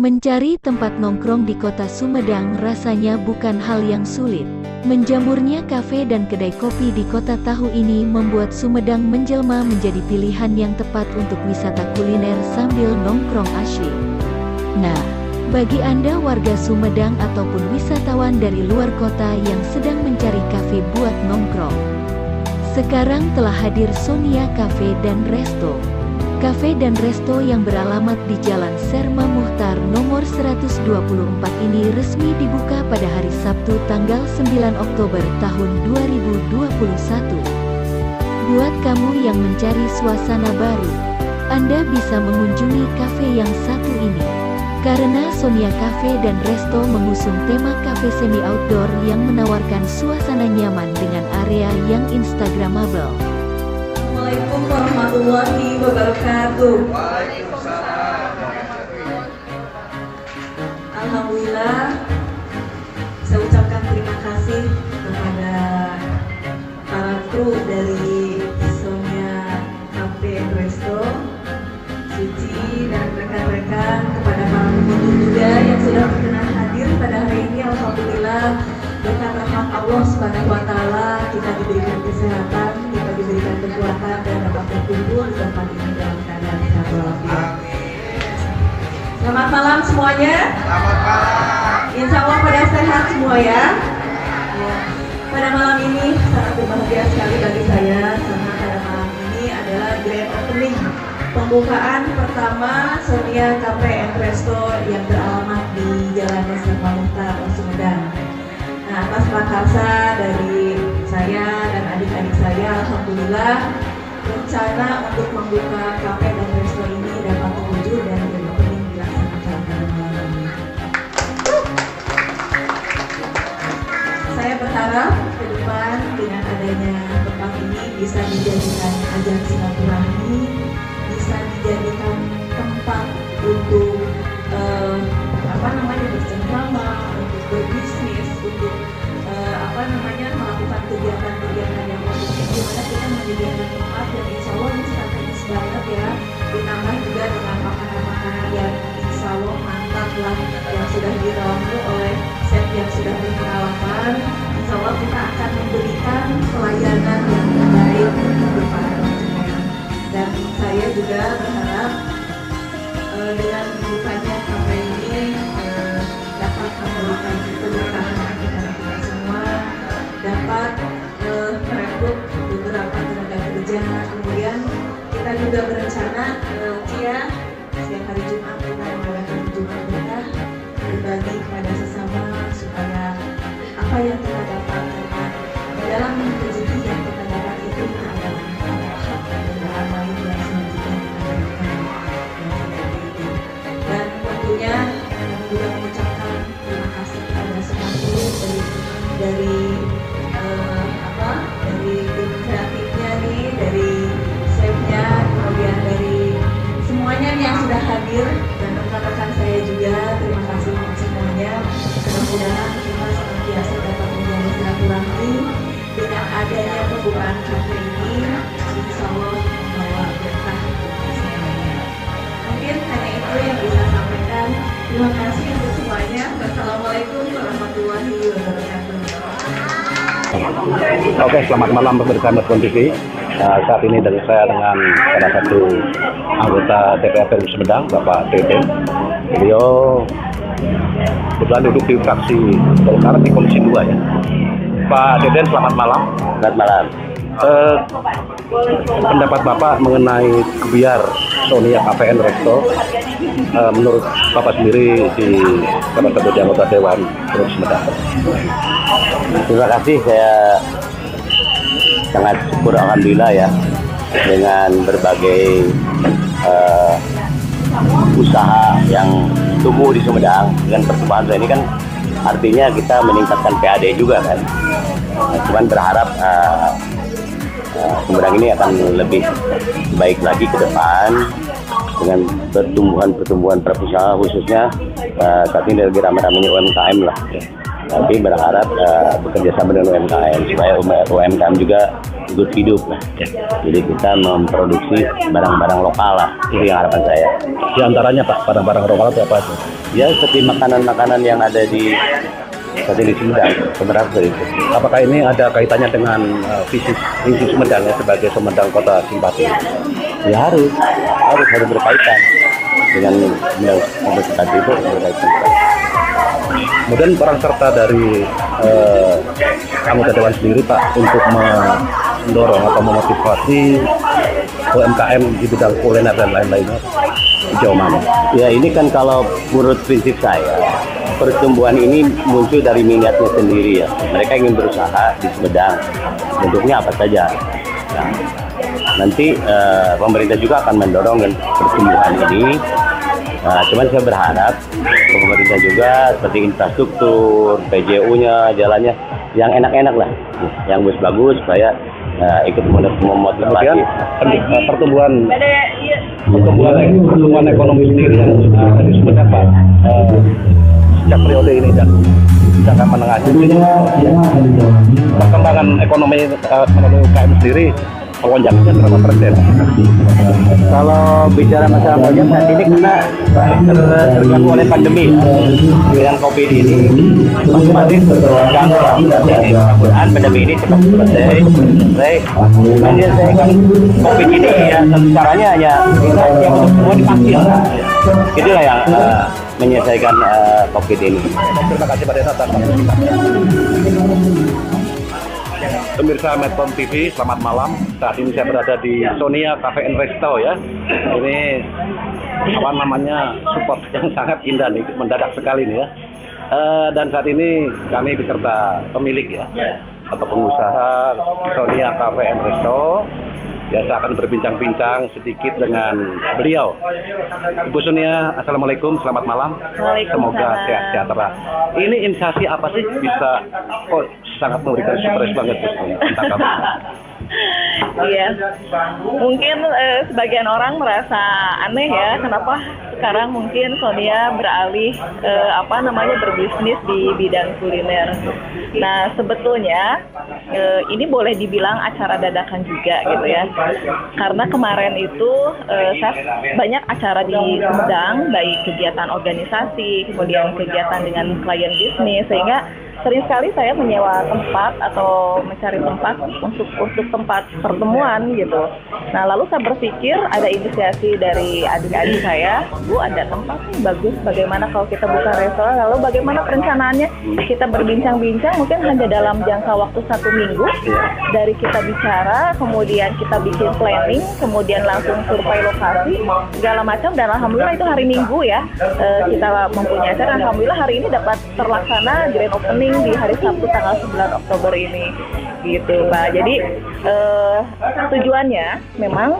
Mencari tempat nongkrong di kota Sumedang rasanya bukan hal yang sulit. Menjamurnya kafe dan kedai kopi di kota tahu ini membuat Sumedang menjelma menjadi pilihan yang tepat untuk wisata kuliner sambil nongkrong asyik. Nah, bagi Anda warga Sumedang ataupun wisatawan dari luar kota yang sedang mencari kafe buat nongkrong, sekarang telah hadir Sonia Cafe dan Resto. Cafe dan Resto yang beralamat di Jalan Serma Muchtar nomor 124 ini resmi dibuka pada hari Sabtu tanggal 9 Oktober tahun 2021. Buat kamu yang mencari suasana baru, Anda bisa mengunjungi kafe yang satu ini. Karena Sonia Cafe dan Resto mengusung tema kafe semi outdoor yang menawarkan suasana nyaman dengan area yang instagramable. Assalamualaikum warahmatullahi wabarakatuh. Alhamdulillah, saya ucapkan terima kasih kepada para kru dari Sonia Cafe and Resto, Suci dan rekan-rekan, kepada para pengunjung juga yang sudah berkenan hadir pada hari ini. Alhamdulillah, berkat rahmat Allah Subhanahu wa taala kita diberikan kesehatan, kita diberikan kekuatan dan dapat berkumpul di tempat ini dalam keadaan sehat walafiat. Selamat malam semuanya. Selamat malam. Insya Allah pada sehat semua ya. Pada malam ini sangat berbahagia sekali bagi saya karena pada malam ini adalah grand opening pembukaan pertama Sonia Cafe and Resto yang beralamat di Jalan Serma Muchtar, Sumedang. Nah, atas prakarsa dari saya dan adik-adik saya, alhamdulillah rencana untuk membuka kafe dan resto ini dapat terwujud dan opening dilaksanakan pada malam ini. Saya berharap ke depan dengan adanya tempat ini bisa dijadikan ajang silaturahmi, bisa dijadikan tempat untuk bercengkrama, untuk berbisnis, untuk melakukan kegiatan-kegiatan yang positif, di mana kita menyediakan tempat yang insya Allah ini strategis banget ya, ditambah juga dengan makanan-makanan yang insya Allah mantap lah, yang sudah diramu oleh chef yang sudah berpengalaman. Insya Allah kita akan memberikan pelayanan yang terbaik untuk para konsumen. Dan saya juga berharap dengan dibukanya kafe ini dapat memberikan keberkahan kepada kita semua, dapat merekrut beberapa tenaga kerja. Kemudian kita juga berencana setiap hari Jumat kita mengadakan Jumat berkah, berbagi kepada sesama supaya apa yang kita dapat dalam rezeki yang kita dapat itu adalah hak dan lain yang selanjutnya kita berikan. Dan tentunya kami juga mengucapkan terima kasih kepada semua kru dari tim kreatifnya nih, dari chefnya, kemudian dari semuanya yang sudah hadir, dan rekan-rekan saya juga terima kasih untuk semuanya. Mudah-mudahan kita senantiasa dapat menjalin silaturahmi dengan adanya pembukaan kafe ini, insya Allah membawa berkah untuk semuanya. Mungkin hanya itu yang bisa sampaikan. Terima kasih untuk semuanya. Wassalamualaikum warahmatullahi wabarakatuh. Oke, selamat malam pemirsa Metron TV. Saat ini saya dengan salah satu anggota DPRD Sumedang, Bapak Deden. Beliau kebetulan duduk di fraksi Golkar di Komisi 2 ya. Pak Deden, selamat malam. Selamat malam. Pendapat Bapak mengenai kebiar Sonia Cafe and Resto, menurut Bapak sendiri di sebagai anggota Dewan Perwakilan Sumedang. Terima kasih, saya sangat syukur alhamdulillah ya dengan berbagai usaha yang tumbuh di Sumedang. Dengan pertumbuhan ini kan artinya kita meningkatkan PAD juga kan. Cuman berharap Sumedang ini akan lebih baik lagi ke depan dengan pertumbuhan para usaha, khususnya saat ini lagi ramai-ramainya UMKM lah. Tapi berharap bekerja sama dengan UMKM supaya UMKM juga ikut hidup lah. Jadi kita memproduksi barang-barang lokal lah, itu yang harapan saya. Di antaranya Pak, barang-barang lokal itu apa itu? Ya seperti makanan-makanan yang ada di Sumedang, sebenarnya itu. Apakah ini ada kaitannya dengan visi Sumedang ya, sebagai Sumedang Kota Simpati? Ya harus berkaitan dengan simpati itu berkaitan. Kemudian peran serta dari anggota Dewan sendiri Pak untuk mendorong atau memotivasi UMKM di bidang kuliner dan lain-lainnya sejauh mana? Ya ini kan kalau menurut prinsip saya, pertumbuhan ini muncul dari minatnya sendiri ya. Mereka ingin berusaha di Sumedang, bentuknya apa saja. Nah, nanti pemerintah juga akan mendorong pertumbuhan ini. Cuman saya berharap pemerintah juga seperti infrastruktur, PJU-nya, jalannya yang enak-enak lah, yang bagus-bagus supaya ikut memotivasi. Kemudian pertumbuhan ekonomi sendiri yang ada di Sumedang Pak, sejak periode ini dan jangka menengah ini, perkembangan ekonomi UMKM sendiri lonjaknya berapa persen? Kalau bicara masalah lonjak saat ini karena terganggu oleh pandemi dengan COVID ini, otomatis terganggu. Mudah-mudahan pandemi ini cepat selesai. Menyelesaikan COVID ini ya satu caranya hanya kita yang semua divaksin. Itulah yang menyelesaikan COVID ini. Terima kasih Pak Desa. Pemirsa Medcom TV, selamat malam. Saat ini saya berada di Sonia Cafe and Resto ya. Ini apa namanya, support yang sangat indah nih, mendadak sekali nih ya. Dan saat ini kami beserta pemilik ya, atau pengusaha Sonia Cafe and Resto. Ya, saya akan berbincang-bincang sedikit dengan beliau. Ibu Sonia, Assalamualaikum, selamat malam. Semoga sehat sejahtera. Ini inisiasi apa sih bisa sangat memberikan surprise banget tentang kamu? Iya, mungkin sebagian orang merasa aneh ya, kenapa sekarang mungkin Sonia beralih berbisnis di bidang kuliner. Nah sebetulnya ini boleh dibilang acara dadakan juga gitu ya, karena kemarin itu saya banyak acara di Sumedang, baik kegiatan organisasi, kemudian kegiatan dengan klien bisnis, sehingga sering sekali saya menyewa tempat atau mencari tempat untuk tempat pertemuan gitu. Nah lalu saya berpikir ada inisiasi dari adik-adik saya, Bu ada tempat nih bagus, bagaimana kalau kita buka restoran, lalu bagaimana perencanaannya? Kita berbincang-bincang mungkin hanya dalam jangka waktu 1 minggu, dari kita bicara, kemudian kita bikin planning, kemudian langsung survei lokasi, segala macam, dan alhamdulillah itu hari Minggu ya, kita mempunyai acara. Alhamdulillah hari ini dapat terlaksana grand opening di hari Sabtu tanggal 9 Oktober ini gitu Pak. Jadi tujuannya memang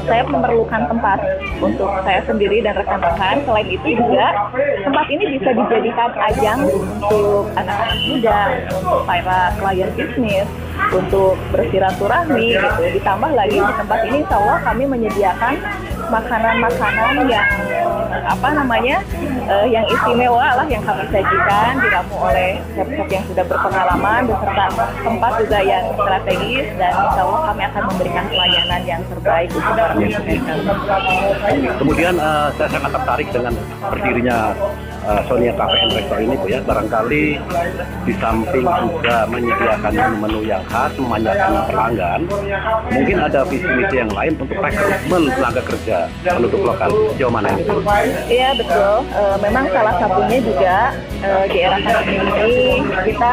saya memerlukan tempat untuk saya sendiri dan rekan-rekan. Selain itu juga tempat ini bisa dijadikan ajang untuk anak-anak muda, untuk para klien bisnis, untuk bersilaturahmi gitu. Ditambah lagi di tempat ini insya Allah kami menyediakan makanan-makanan yang yang istimewa lah, yang kami sajikan, diramu oleh chef-chef yang sudah berpengalaman, beserta tempat juga yang strategis, dan insya Allah kami akan memberikan pelayanan yang terbaik untuk para mereka. Kemudian saya sangat tertarik dengan berdirinya Sonia Cafe and Resto ini Bu ya. Barangkali di samping juga menyediakan menu yang khas, memanjakan pelanggan, mungkin ada visi-misi yang lain untuk rekrutmen tenaga kerja penduduk lokal. Sejauh mana ini? Iya betul, memang salah satunya juga di era pandemi ini kita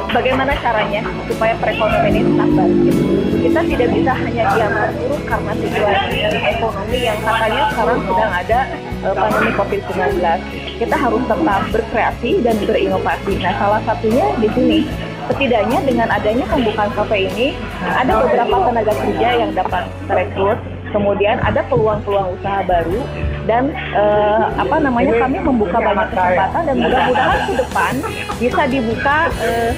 bagaimana caranya supaya perekonomian ini tetap bangkit. Kita tidak bisa hanya diam terpuruk karena situasi ekonomi yang katanya sekarang sedang ada pandemi COVID-19. Kita harus tetap berkreasi dan berinovasi. Nah, salah satunya di sini. Setidaknya dengan adanya pembukaan kafe ini, ada beberapa tenaga kerja yang dapat terekrut, kemudian ada peluang-peluang usaha baru, dan kami membuka banyak kesempatan, dan mudah-mudahan ke depan bisa dibuka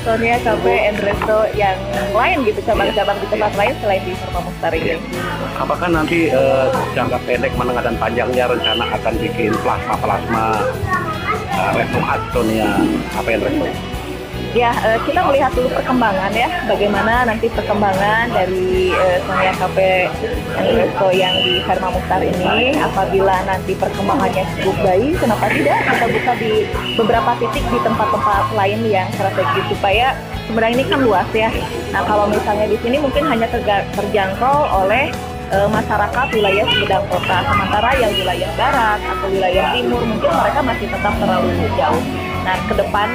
Sonia Cafe and Resto yang lain gitu, cabang-cabang di tempat lain selain di Serpa Mustar ini. Apakah nanti jangka pendek, menengah, dan panjangnya rencana akan bikin plasma resto khas Sonia Cafe and Resto? Kita melihat dulu perkembangan ya, bagaimana nanti perkembangan dari Sonia Cafe Resto yang di Herma Mukhtar ini. Apabila nanti perkembangannya cukup baik, kenapa tidak kita buka di beberapa titik di tempat-tempat lain yang strategis, supaya Sumedang ini kan luas ya. Nah, kalau misalnya di sini mungkin hanya terjangkau oleh masyarakat wilayah Sumedang Kota, sementara yang wilayah barat atau wilayah timur mungkin mereka masih tetap terlalu jauh. Nah, ke depan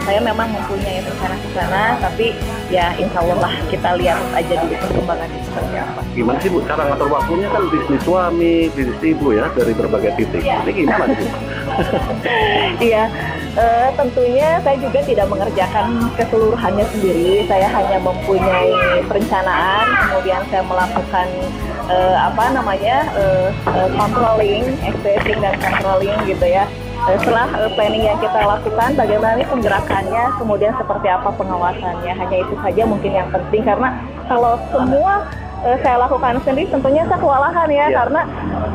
saya memang mempunyai rencana ke sana, tapi ya insya Allah lah kita lihat aja dulu perkembangan itu seperti apa. Gimana sih Bu, cara ngatur waktunya kan bisnis suami, bisnis ibu ya, dari berbagai titik. Ini gimana sih? Iya, tentunya saya juga tidak mengerjakan keseluruhannya sendiri. Saya hanya mempunyai perencanaan, kemudian saya melakukan controlling, assessing dan controlling gitu ya. Setelah planning yang kita lakukan, bagaimana penggerakannya, kemudian seperti apa pengawasannya. Hanya itu saja mungkin yang penting, karena kalau semua saya lakukan sendiri tentunya saya kewalahan ya, karena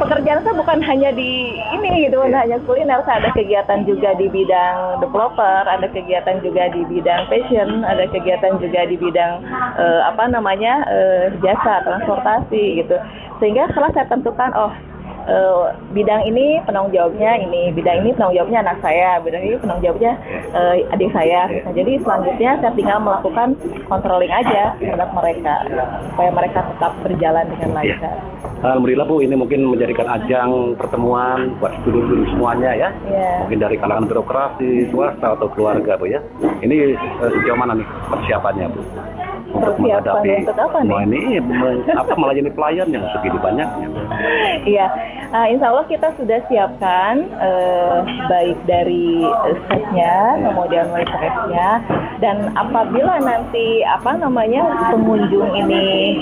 pekerjaan saya bukan hanya di ini gitu, hanya kuliner. Saya ada kegiatan juga di bidang developer, ada kegiatan juga di bidang fashion, ada kegiatan juga di bidang jasa transportasi gitu. Sehingga setelah saya tentukan, bidang ini penanggung jawabnya ini, bidang ini penanggung jawabnya anak saya, bidang ini penanggung jawabnya adik saya. Nah, jadi selanjutnya saya tinggal melakukan controlling aja terhadap mereka, supaya mereka tetap berjalan dengan lancar. Alhamdulillah Bu, ini mungkin menjadikan ajang pertemuan buat dulu semuanya ya. Mungkin dari kalangan birokrasi, swasta atau keluarga Bu ya. Ini sejauh mana nih persiapannya Bu? Untuk menghadapi untuk apa nih? Melayani pelayan yang segini banyaknya. Iya, insya Allah kita sudah siapkan baik dari setnya, kemudian waitressnya, dan apabila nanti pengunjung ini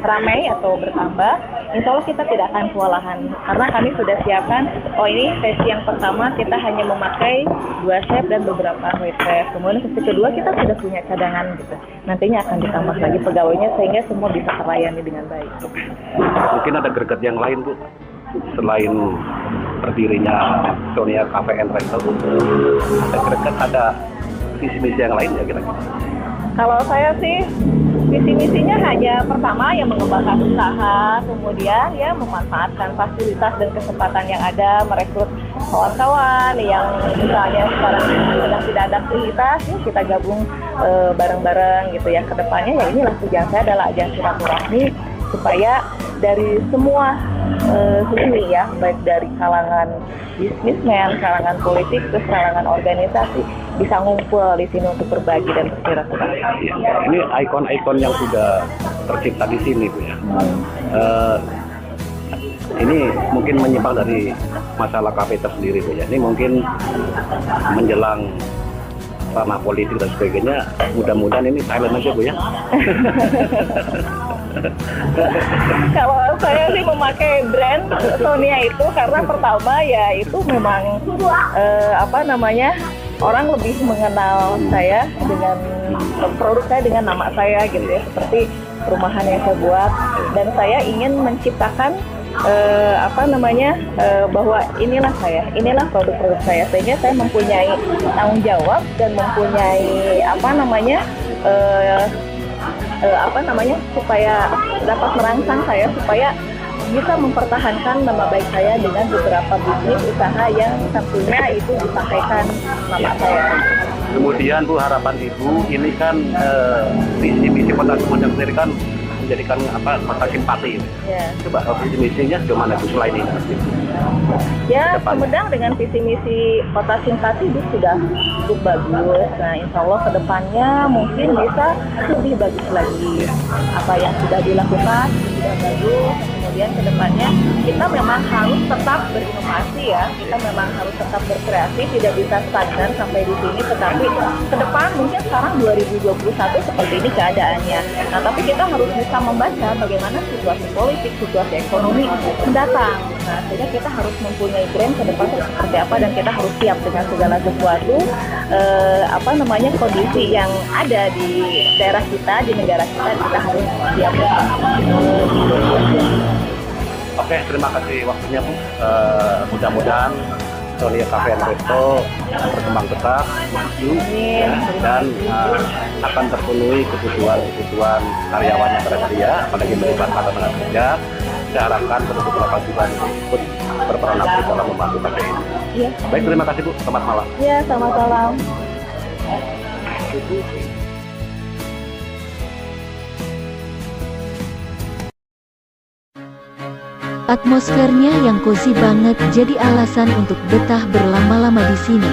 ramai atau bertambah, insya Allah kita tidak akan kewalahan, karena kami sudah siapkan. Ini sesi yang pertama kita hanya memakai 2 chef dan beberapa waitress. Kemudian sesi kedua kita sudah punya cadangan gitu. Nantinya akan ditambah lagi pegawainya sehingga semua bisa terlayani dengan baik. Mungkin ada greget yang lain Bu, selain berdirinya Sonia Cafe Resto, ada greget, ada visi-misi yang lain ya kira-kira? Kalau saya sih visi misinya hanya pertama yang mengembangkan usaha, kemudian ya memanfaatkan fasilitas dan kesempatan yang ada, merekrut kawan-kawan yang misalnya sekarang sedang tidak ada aktivitas, ya kita gabung bareng-bareng gitu ya. Kedepannya ya inilah tujuan saya adalah ajang silaturahmi, supaya dari semua sisi ya, baik dari kalangan bisnismen, kalangan politik, terus kalangan organisasi, bisa ngumpul di sini untuk berbagi dan bersilaturahmi. Ini ikon-ikon yang sudah tercipta di sini Bu ya. Ini mungkin menyimpang dari masalah kafe tersendiri Bu ya. Ini mungkin menjelang ranah politik dan sebagainya, mudah-mudahan ini silent aja Bu ya. Kalau saya sih memakai brand Sonia itu karena pertama ya itu memang orang lebih mengenal saya dengan produk saya, dengan nama saya gitu ya, seperti perumahan yang saya buat, dan saya ingin menciptakan bahwa inilah saya, inilah produk-produk saya, sehingga saya mempunyai tanggung jawab dan mempunyai supaya dapat merangsang saya supaya bisa mempertahankan nama baik saya dengan beberapa bisnis usaha yang tentunya itu disampaikan nama saya. Kemudian Bu, harapan Ibu ini kan visi misi Kota Sumedang sendiri kan menjadikan kota simpati. Coba visi misinya gimana Bu selain ini? Ya, Sumedang dengan visi misi kota simpati itu sudah cukup bagus. Nah, insya Allah kedepannya mungkin bisa lebih bagus lagi. Apa yang sudah dilakukan sudah bagus. Kemudian kedepannya kita memang harus tetap berinovasi ya. Kita memang harus tetap berkreasi, tidak bisa stagnan sampai di sini. Tetapi ke depan mungkin sekarang 2021 seperti ini keadaannya. Nah, tapi kita harus bisa membaca bagaimana situasi politik, situasi ekonomi mendatang. Nah, sehingga kita harus mempunyai brand ke depan seperti apa, dan kita harus siap dengan segala sesuatu kondisi yang ada di daerah kita, di negara kita harus siap. Oke, terima kasih waktunya Bu. Mudah-mudahan Sonia Cafe and Resto berkembang pesat, maju, ya, dan akan terpenuhi kebutuhan karyawannya tersedia, apalagi melibatkan tenaga kerja. Saya harapkan penduduk 8 juta ini ikut berperan aktif dalam membantu kafe ini. Iya. Baik, terima kasih Bu. Selamat malam. Iya, selamat malam. Atmosfernya yang cozy banget jadi alasan untuk betah berlama-lama di sini.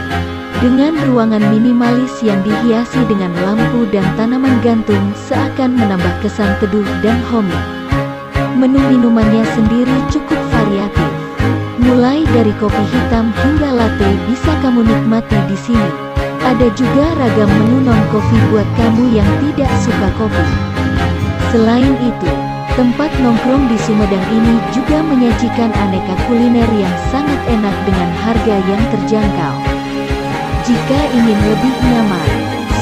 Dengan ruangan minimalis yang dihiasi dengan lampu dan tanaman gantung seakan menambah kesan teduh dan homey. Menu minumannya sendiri cukup variatif. Mulai dari kopi hitam hingga latte bisa kamu nikmati di sini. Ada juga ragam menu non-kopi buat kamu yang tidak suka kopi. Selain itu, tempat nongkrong di Sumedang ini juga menyajikan aneka kuliner yang sangat enak dengan harga yang terjangkau. Jika ingin lebih nyaman,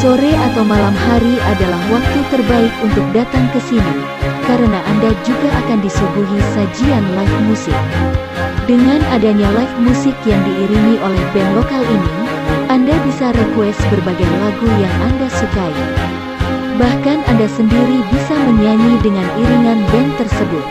sore atau malam hari adalah waktu terbaik untuk datang ke sini, karena Anda juga akan disuguhi sajian live musik. Dengan adanya live musik yang diiringi oleh band lokal ini, Anda bisa request berbagai lagu yang Anda sukai. Bahkan Anda sendiri bisa menyanyi dengan iringan band tersebut.